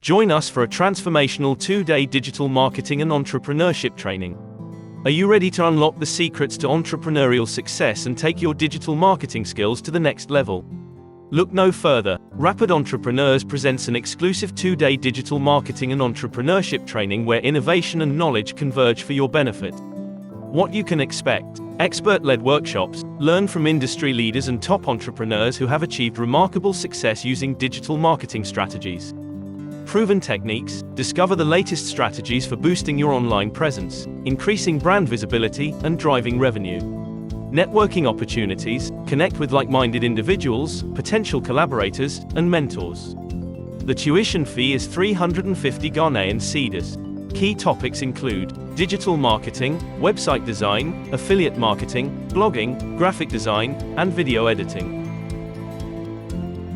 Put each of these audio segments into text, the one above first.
Join us for a transformational 2-day digital marketing and entrepreneurship training. Are you ready to unlock the secrets to entrepreneurial success and take your digital marketing skills to the next level? Look no further. Rapid Entrepreneurs presents an exclusive 2-day digital marketing and entrepreneurship training where innovation and knowledge converge for your benefit. What you can expect: expert-led workshops, learn from industry leaders and top entrepreneurs who have achieved remarkable success using digital marketing strategies. Proven techniques, discover the latest strategies for boosting your online presence, increasing brand visibility, and driving revenue. Networking opportunities, connect with like-minded individuals, potential collaborators, and mentors. The tuition fee is 350 Ghanaian cedis. Key topics include digital marketing, website design, affiliate marketing, blogging, graphic design, and video editing.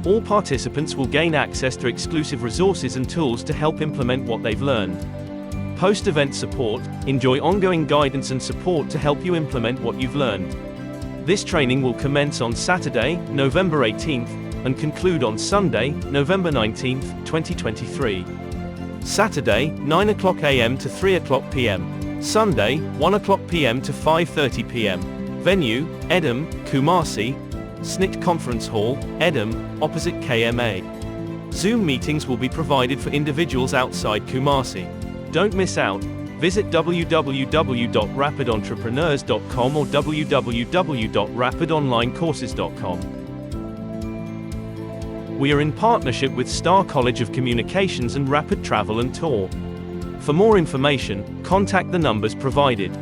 All participants will gain access to exclusive resources and tools to help implement what they've learned. Post-event support, enjoy ongoing guidance and support to help you implement what you've learned. This training will commence on Saturday, November 18th, and conclude on Sunday, November 19th, 2023. Saturday, 9 o'clock a.m. to 3 o'clock p.m. Sunday, 1 o'clock p.m. to 5:30 p.m. Venue, Adum, Kumasi, SSNIT Conference Hall, Adum, opposite KMA. Zoom meetings will be provided for individuals outside Kumasi. Don't miss out. Visit www.rapidentrepreneurs.com or www.rapidonlinecourses.com. We are in partnership with Star College of Communications and Rapid Travel and Tour. For more information, contact the numbers provided.